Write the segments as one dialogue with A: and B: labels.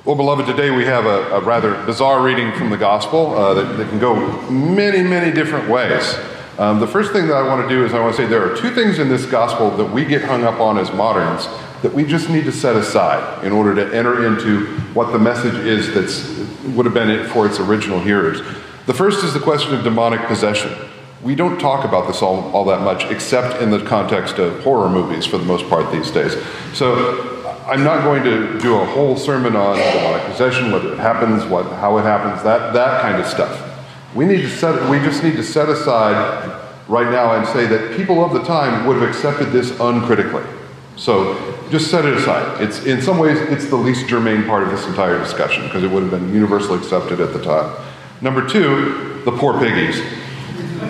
A: Well, beloved, today we have a rather bizarre reading from the gospel that can go many, many different ways. The first thing that I want to do is I want to say there are two things in this gospel that we get hung up on as moderns that we just need to set aside in order to enter into what the message is that would have been it for its original hearers. The first is the question of demonic possession. We don't talk about this all that much, except in the context of horror movies for the most part these days. So I'm not going to do a whole sermon on demonic possession, what it happens, how it happens, that kind of stuff. We just need to set aside right now and say that people of the time would have accepted this uncritically. So just set it aside. It's in some ways it's the least germane part of this entire discussion because it would have been universally accepted at the time. Number two, the poor piggies.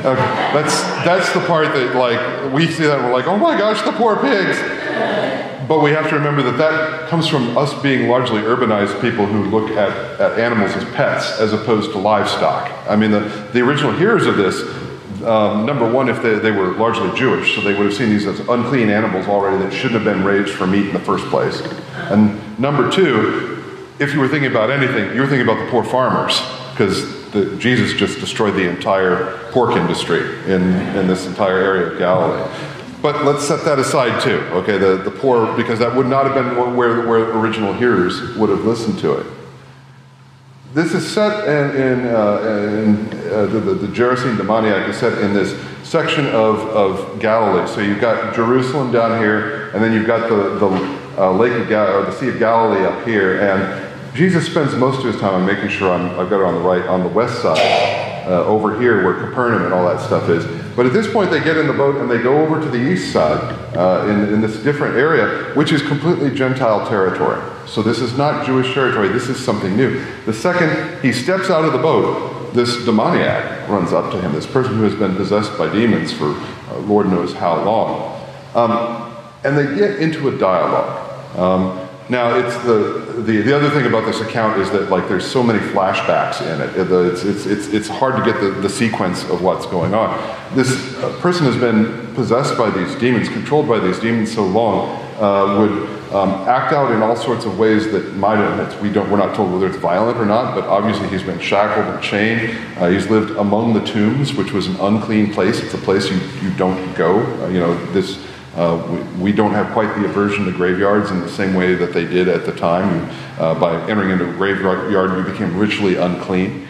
A: That's the part that, like, we see that and we're like, oh my gosh, the poor pigs. But we have to remember that comes from us being largely urbanized people who look at animals as pets as opposed to livestock. I mean, the original hearers of this, number one, if they were largely Jewish, so they would have seen these as unclean animals already that shouldn't have been raised for meat in the first place. And number two, if you were thinking about anything, you were thinking about the poor farmers, because Jesus just destroyed the entire pork industry in this entire area of Galilee. But let's set that aside too, okay? The poor, because that would not have been where original hearers would have listened to it. This is set in the Gerasene Demoniac is set in this section of Galilee. So you've got Jerusalem down here, and then you've got the Lake of or the Sea of Galilee up here, and Jesus spends most of his time, I'm making sure I've got it on the right, on the west side, over here where Capernaum and all that stuff is. But at this point, they get in the boat and they go over to the east side in this different area, which is completely Gentile territory. So this is not Jewish territory. This is something new. The second he steps out of the boat, this demoniac runs up to him, this person who has been possessed by demons for Lord knows how long. And they get into a dialogue. Now, it's the other thing about this account is that, like, there's so many flashbacks in it. It's hard to get the sequence of what's going on. This person has been possessed by these demons, controlled by these demons so long, would act out in all sorts of ways that might have. We're not told whether it's violent or not, but obviously he's been shackled and chained. He's lived among the tombs, which was an unclean place. It's a place you don't go. We don't have quite the aversion to graveyards in the same way that they did at the time. By entering into a graveyard, you became ritually unclean.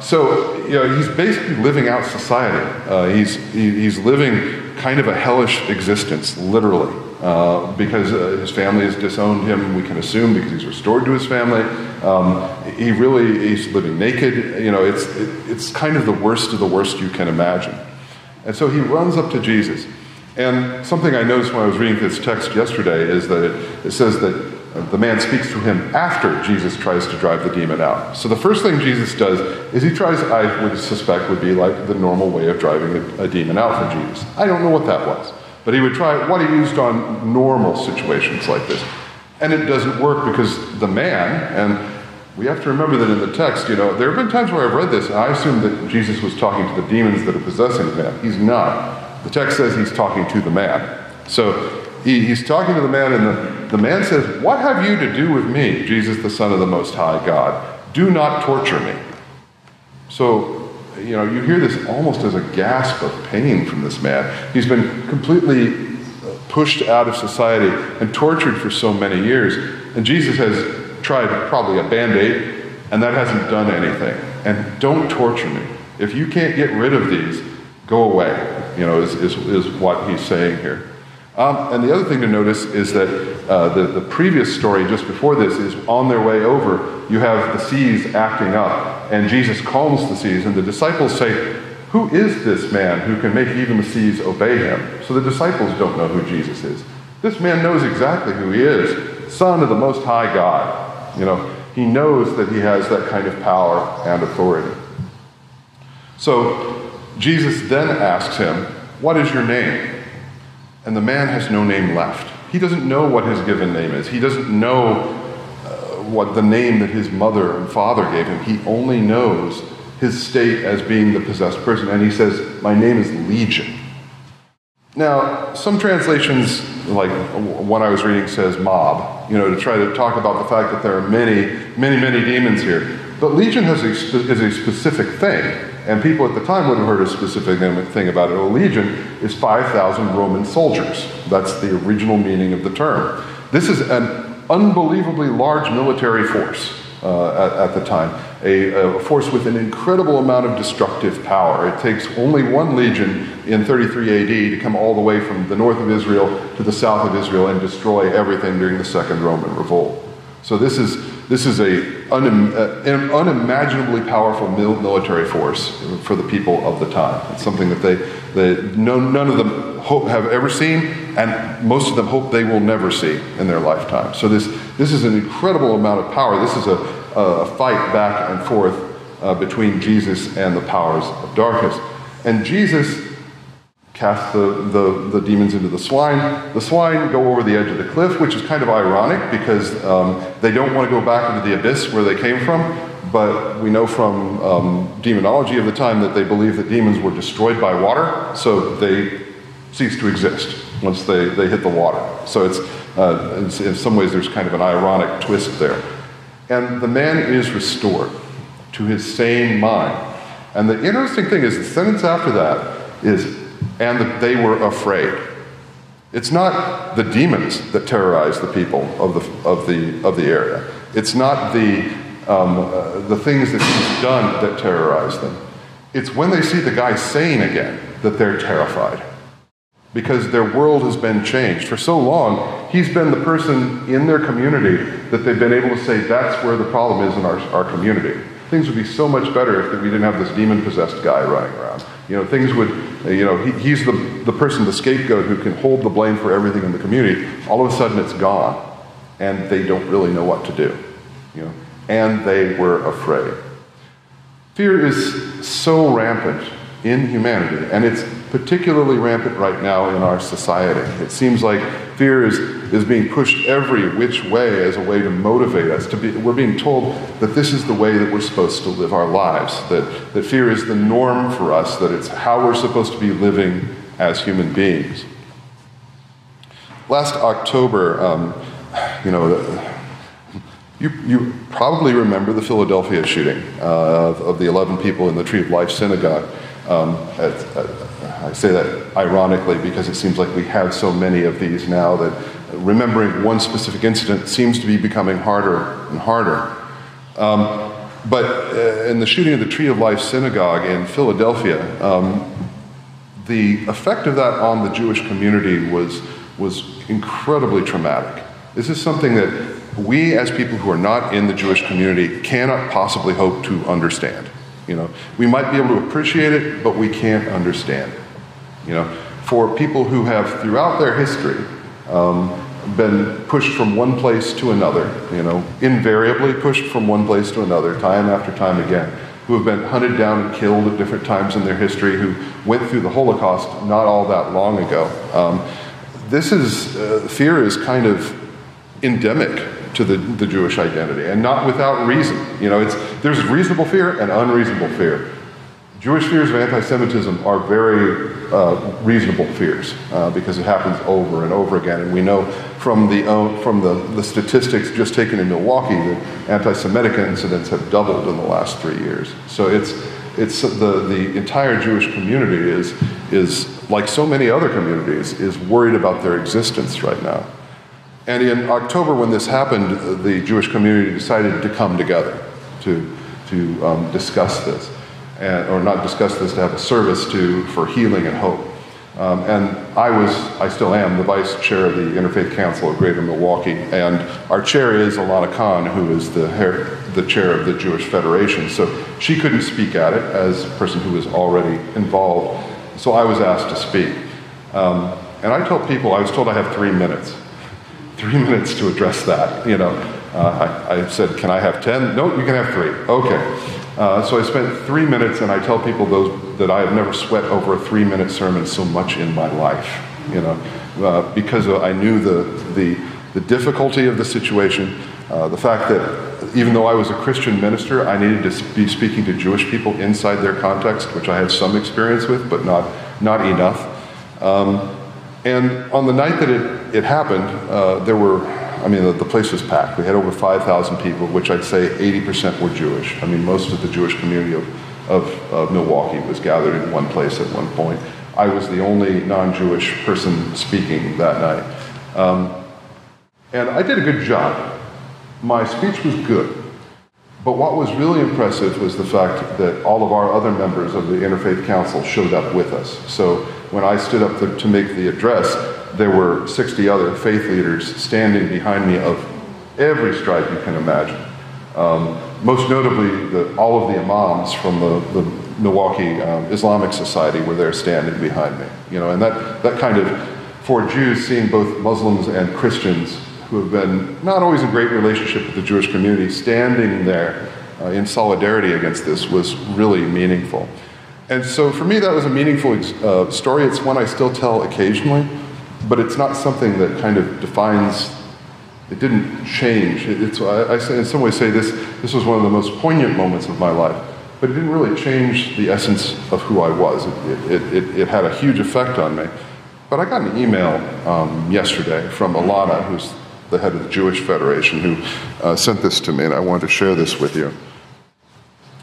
A: So he's basically living out society. He's living kind of a hellish existence, literally, because his family has disowned him. We can assume because he's restored to his family. He's living naked. It's kind of the worst of the worst you can imagine. And so he runs up to Jesus. And something I noticed when I was reading this text yesterday is that it says that the man speaks to him after Jesus tries to drive the demon out. So the first thing Jesus does is he tries, I would suspect, would be like the normal way of driving a demon out for Jesus. I don't know what that was. But he would try what he used on normal situations like this. And it doesn't work because the man, and we have to remember that in the text, there have been times where I've read this, and I assumed that Jesus was talking to the demons that are possessing the man. He's not. The text says he's talking to the man. So he's talking to the man, and the man says, "What have you to do with me, Jesus, the Son of the Most High God? Do not torture me." So, you hear this almost as a gasp of pain from this man. He's been completely pushed out of society and tortured for so many years. And Jesus has tried probably a Band-Aid, and that hasn't done anything. And don't torture me. If you can't get rid of these, go away, is what he's saying here. And the other thing to notice is that the previous story just before this is on their way over, you have the seas acting up, and Jesus calms the seas, and the disciples say, "Who is this man who can make even the seas obey him?" So the disciples don't know who Jesus is. This man knows exactly who he is, Son of the Most High God. He knows that he has that kind of power and authority. So Jesus then asks him, "What is your name?" And the man has no name left. He doesn't know what his given name is. He doesn't know what the name that his mother and father gave him. He only knows his state as being the possessed person. And he says, "My name is Legion." Now, some translations, like one I was reading, says mob, to try to talk about the fact that there are many, many, many demons here. But legion is a specific thing, and people at the time would have heard a specific thing about it. A legion is 5,000 Roman soldiers. That's the original meaning of the term. This is an unbelievably large military force at the time, a force with an incredible amount of destructive power. It takes only one legion in 33 AD to come all the way from the north of Israel to the south of Israel and destroy everything during the Second Roman Revolt. So this is an unimaginably powerful military force for the people of the time. It's something that none of them have ever seen, and most of them hope they will never see in their lifetime. So this is an incredible amount of power. This is a fight back and forth between Jesus and the powers of darkness. And Jesus casts the demons into the swine. The swine go over the edge of the cliff, which is kind of ironic because they don't want to go back into the abyss where they came from. But we know from demonology of the time that they believe that demons were destroyed by water, so they cease to exist once they hit the water. So it's in some ways there's kind of an ironic twist there. And the man is restored to his sane mind. And the interesting thing is the sentence after that is, and that they were afraid. It's not the demons that terrorize the people of the area. It's not the things that he's done that terrorize them. It's when they see the guy sane again that they're terrified. Because their world has been changed. For so long, he's been the person in their community that they've been able to say, that's where the problem is in our community. Things would be so much better if we didn't have this demon-possessed guy running around. Things would, he's the person, the scapegoat, who can hold the blame for everything in the community. All of a sudden it's gone, and they don't really know what to do. And they were afraid. Fear is so rampant in humanity, and it's particularly rampant right now in our society. It seems like fear is being pushed every which way as a way to motivate us. We're being told that this is the way that we're supposed to live our lives, that fear is the norm for us, that it's how we're supposed to be living as human beings. Last October, you probably remember the Philadelphia shooting of the 11 people in the Tree of Life synagogue. I say that ironically because it seems like we have so many of these now that remembering one specific incident seems to be becoming harder and harder. But in the shooting of the Tree of Life synagogue in Philadelphia, the effect of that on the Jewish community was incredibly traumatic. This is something that we as people who are not in the Jewish community cannot possibly hope to understand. We might be able to appreciate it, but we can't understand it. For people who have throughout their history been pushed from one place to another, invariably pushed from one place to another, time after time again, who have been hunted down and killed at different times in their history, who went through the Holocaust not all that long ago. Fear is kind of endemic to the Jewish identity, and not without reason. There's reasonable fear and unreasonable fear. Jewish fears of anti-Semitism are very reasonable fears because it happens over and over again, and we know from the statistics just taken in Milwaukee that anti-Semitic incidents have doubled in the last 3 years. So it's the entire Jewish community is like so many other communities is worried about their existence right now. And in October, when this happened, the Jewish community decided to come together to discuss this, or not discuss this, to have a service for healing and hope. And I still am the vice chair of the Interfaith Council of Greater Milwaukee, and our chair is Alana Khan, who is the chair of the Jewish Federation. So she couldn't speak at it as a person who was already involved. So I was asked to speak. And I told people, I was told I have 3 minutes. 3 minutes to address that. I said, can I have 10? No, you can have 3. Okay. So I spent 3 minutes, and I tell people that I have never sweat over a 3-minute sermon so much in my life, because I knew the difficulty of the situation, the fact that even though I was a Christian minister, I needed to be speaking to Jewish people inside their context, which I had some experience with, but not enough. And on the night that it happened, the place was packed. We had over 5,000 people, which I'd say 80% were Jewish. I mean, most of the Jewish community of Milwaukee was gathered in one place at one point. I was the only non-Jewish person speaking that night. And I did a good job. My speech was good. But what was really impressive was the fact that all of our other members of the Interfaith Council showed up with us. So when I stood up to make the address, there were 60 other faith leaders standing behind me of every stripe you can imagine. Most notably, all of the imams from the Milwaukee Islamic Society were there standing behind me. And that kind of, for Jews, seeing both Muslims and Christians who have been not always in great relationship with the Jewish community, standing there in solidarity against this was really meaningful. And so for me, that was a meaningful story. It's one I still tell occasionally, but it's not something that kind of defines, it didn't change. I in some ways say this was one of the most poignant moments of my life, but it didn't really change the essence of who I was. It had a huge effect on me. But I got an email yesterday from Alana, who's the head of the Jewish Federation, who sent this to me, and I wanted to share this with you.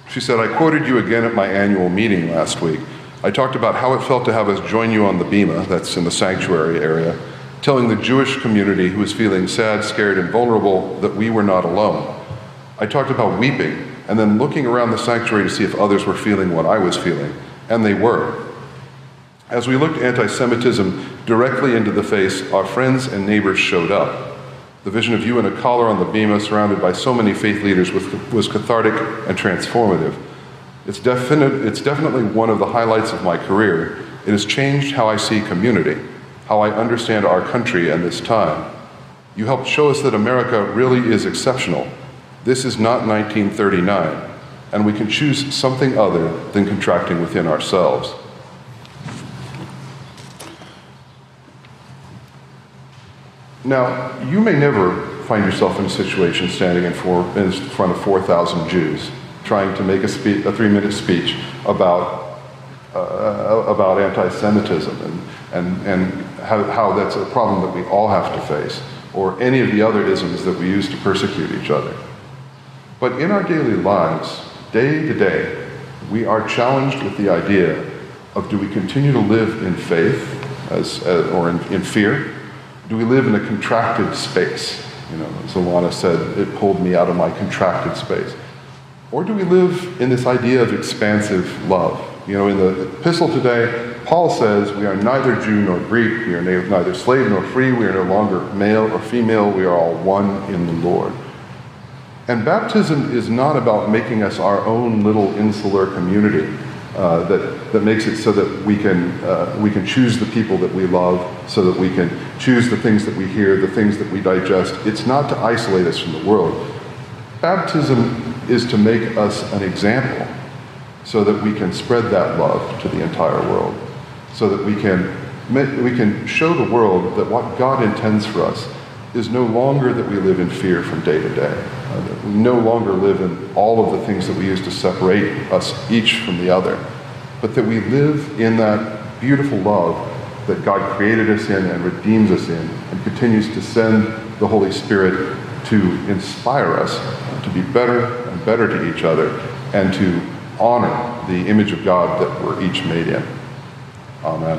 A: She said, "I quoted you again at my annual meeting last week. I talked about how it felt to have us join you on the bima, that's in the sanctuary area, telling the Jewish community who was feeling sad, scared, and vulnerable that we were not alone. I talked about weeping and then looking around the sanctuary to see if others were feeling what I was feeling, and they were. As we looked anti-Semitism directly into the face, our friends and neighbors showed up. The vision of you in a collar on the bima surrounded by so many faith leaders was cathartic and transformative. It's definitely one of the highlights of my career. It has changed how I see community, how I understand our country and this time. You helped show us that America really is exceptional. This is not 1939, and we can choose something other than contracting within ourselves." Now, you may never find yourself in a situation standing in front of 4,000 Jews trying to make a 3-minute speech about anti-Semitism and how that's a problem that we all have to face, or any of the other isms that we use to persecute each other. But in our daily lives, day to day, we are challenged with the idea of, do we continue to live in faith or in fear? Do we live in a contracted space? As Alana said, it pulled me out of my contracted space. Or do we live in this idea of expansive love? In the epistle today, Paul says, we are neither Jew nor Greek, we are neither slave nor free, we are no longer male or female, we are all one in the Lord. And baptism is not about making us our own little insular community that makes it so that we can choose the people that we love, so that we can choose the things that we hear, the things that we digest. It's not to isolate us from the world. Baptism is to make us an example so that we can spread that love to the entire world, so that we can show the world that what God intends for us is no longer that we live in fear from day to day. That we no longer live in all of the things that we use to separate us each from the other, but that we live in that beautiful love that God created us in and redeems us in, and continues to send the Holy Spirit to inspire us to be better and better to each other, and to honor the image of God that we're each made in. Amen.